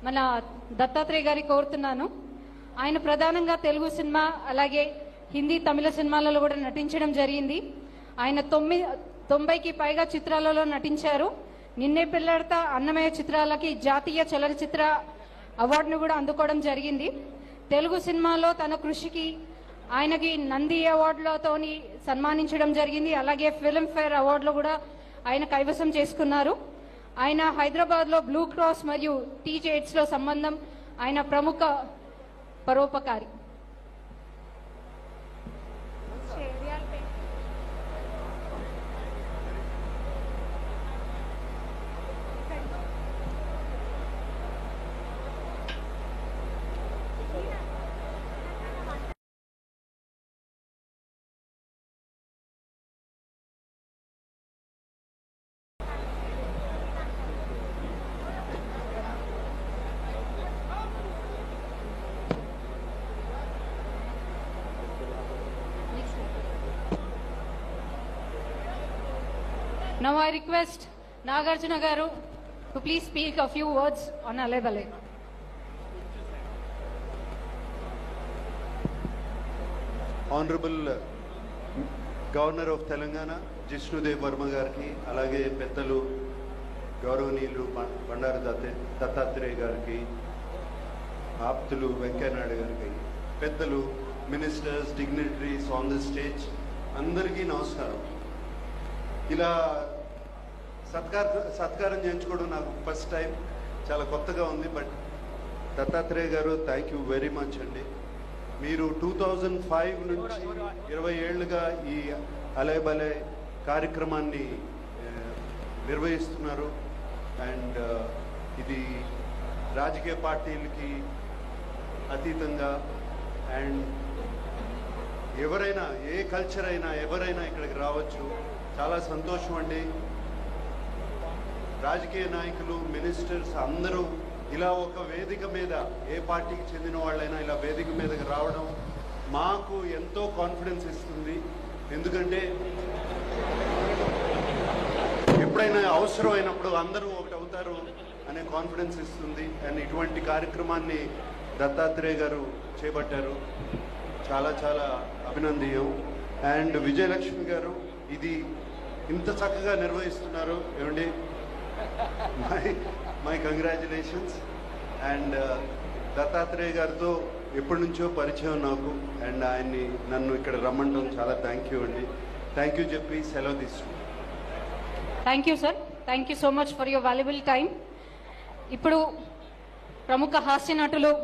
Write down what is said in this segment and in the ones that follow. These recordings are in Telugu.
మన దత్తాత్రేయ గారి కోరుతున్నాను. ఆయన ప్రధానంగా తెలుగు సినిమా అలాగే హిందీ తమిళ సినిమాలలో కూడా నటించడం జరిగింది. ఆయన 90కి పైగా చిత్రాలలో నటించారు. నిన్నే పెళ్లాడతా అన్నమయ్య చిత్రాలకి జాతీయ చలనచిత్ర అవార్డును కూడా అందుకోవడం జరిగింది. తెలుగు సినిమాలో తన కృషికి ఆయనకి నంది అవార్డులతోని సన్మానించడం జరిగింది. అలాగే ఫిల్మ్ఫేర్ అవార్డులో కూడా ఆయన కైవసం చేసుకున్నారు. ఆయన హైదరాబాద్ లో బ్లూ క్రాస్ మరియు టీజేట్స్ లో సంబంధం ఆయన ప్రముఖ పరోపకారి. Now I request Nagarjuna Garu to please speak a few words on Alai Balai. Honorable Governor of Telangana, Jishnudev Verma Garki, alage Pettalu, Gauranilu, Bandaru Dattatreya Garki, Aptulu, Venkaiah Naidu Garki, Pettalu, ministers, dignitaries on the stage, Andarki Namaskaram. ఇలా సత్కారం చేయించుకోవడం నాకు ఫస్ట్ టైం, చాలా కొత్తగా ఉంది. బట్ దత్తాత్రేయ గారు థ్యాంక్ యూ వెరీ మచ్ అండి. మీరు 2005 నుంచి 20 ఏళ్ళుగా ఈ అలై బలై కార్యక్రమాన్ని నిర్వహిస్తున్నారు. అండ్ ఇది రాజకీయ పార్టీలకి అతీతంగా అండ్ ఎవరైనా ఏ కల్చర్ అయినా ఎవరైనా ఇక్కడికి రావచ్చు. చాలా సంతోషం అండి. రాజకీయ నాయకులు, మినిస్టర్స్ అందరూ ఇలా ఒక వేదిక మీద, ఏ పార్టీకి చెందిన వాళ్ళైనా ఇలా వేదిక మీదకి రావడం మాకు ఎంతో కాన్ఫిడెన్స్ ఇస్తుంది. ఎందుకంటే ఎప్పుడైనా అవసరం అయినప్పుడు అందరూ ఒకటి అవుతారు అనే కాన్ఫిడెన్స్ ఇస్తుంది. అండ్ ఇటువంటి కార్యక్రమాన్ని దత్తాత్రేయ గారు చేపట్టారు, చాలా చాలా అభినందనీయం. అండ్ విజయలక్ష్మి గారు ఇది ఇంత చక్కగా నిర్వహిస్తున్నారు ఏమండి, మై కంగ్రాచులేషన్స్. అండ్ దత్తాత్రేయ గారితో ఎప్పటి నుంచో పరిచయం నాకు. అండ్ ఆయన్ని నన్ను ఇక్కడ రమ్మంటాం చాలా థ్యాంక్ యూ అండి. థ్యాంక్ యూ చెప్పి సెలవు తీసుకుంటాం. Thank you sir, thank you so much for your valuable time. ఇప్పుడు ప్రముఖ హాస్య నటులు,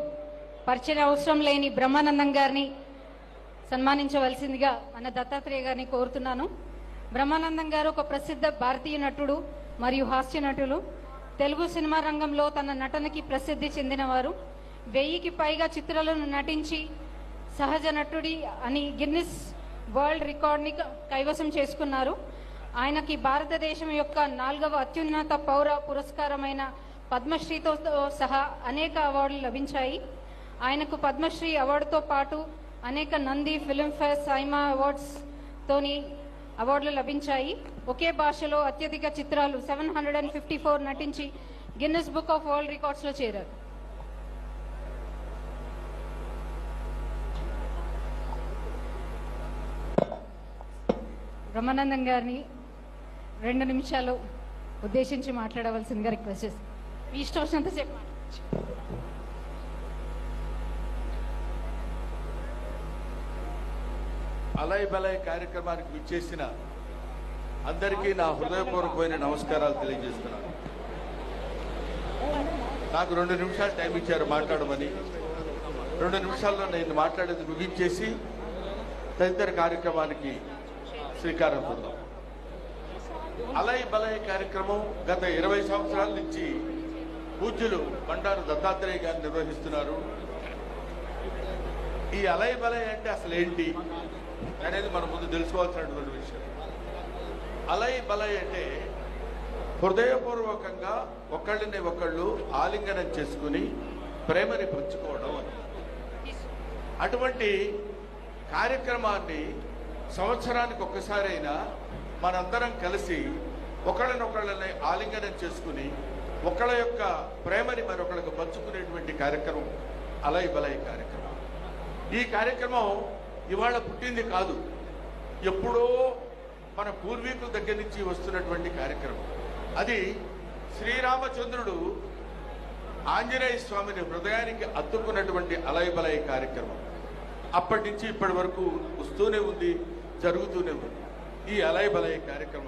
పరిచయ అవసరం లేని బ్రహ్మానందం గారిని సన్మానించవలసిందిగా మన దత్తాత్రేయ గారిని కోరుతున్నాను. బ్రహ్మానందం గారు ఒక ప్రసిద్ధ భారతీయ నటుడు మరియు హాస్య నటులు. తెలుగు సినిమా రంగంలో తన నటనకి ప్రసిద్ధి చెందినవారు. 1000కి పైగా చిత్రాలను నటించి సహజ నటుడి అని గిన్నిస్ వరల్డ్ రికార్డ్ని కైవసం చేసుకున్నారు. ఆయనకి భారతదేశం యొక్క 4వ అత్యున్నత పౌర పురస్కారమైన పద్మశ్రీతో సహా అనేక అవార్డులు లభించాయి. ఆయనకు పద్మశ్రీ అవార్డుతో పాటు అనేక నంది, ఫిల్మ్ఫేర్, సైమా అవార్డ్స్ తోని అవార్డులు లభించాయి. ఒకే భాషలో అత్యధిక చిత్రాలు 754 నటించి Guinness book of world records లో చేరారు. బ్రహ్మానందం గారిని 2 నిమిషాలు ఉద్దేశించి మాట్లాడవలసిందిగా రిక్వెస్ట్ చేస్తాను. మీ ఇష్టం వచ్చినంతసేపు మాట్లాడచ్చు. అలై బలై కార్యక్రమానికి విచ్చేసిన అందరికీ నా హృదయపూర్వకమైన నమస్కారాలు తెలియజేస్తున్నాను. నాకు 2 నిమిషాలు టైం ఇచ్చారు మాట్లాడమని. 2 నిమిషాల్లో నేను మాట్లాడేది ముగించేసి తదితర కార్యక్రమానికి శ్రీకారం చుడదాం. అలై బలై కార్యక్రమం గత 20 సంవత్సరాల నుంచి పూజ్యులు బండారు దత్తాత్రేయ గారు నిర్వహిస్తున్నారు. ఈ అలై బలై అంటే అసలు ఏంటి అనేది మనం ముందు తెలుసుకోవాల్సినటువంటి విషయం. అలై బలై అంటే హృదయపూర్వకంగా ఒకళ్ళని ఒకళ్ళు ఆలింగనం చేసుకుని ప్రేమని పంచుకోవడం అని. అటువంటి కార్యక్రమాన్ని సంవత్సరానికి ఒక్కసారైనా మనందరం కలిసి ఒకళ్ళనొకళ్ళని ఆలింగనం చేసుకుని ఒకళ్ళ యొక్క ప్రేమని మరొకళ్ళకు పంచుకునేటువంటి కార్యక్రమం అలయ్ బలయ్ కార్యక్రమం. ఈ కార్యక్రమం ఇవాళ పుట్టింది కాదు, ఎప్పుడో మన పూర్వీకుల దగ్గర నుంచి వస్తున్నటువంటి కార్యక్రమం. అది శ్రీరామచంద్రుడు ఆంజనేయ స్వామిని హృదయానికి అత్తుకున్నటువంటి అలయ్ బలయ్ కార్యక్రమం అప్పటి నుంచి ఇప్పటి వరకు వస్తూనే ఉంది, జరుగుతూనే ఉంది. ఈ అలయ్ బలయ్ కార్యక్రమం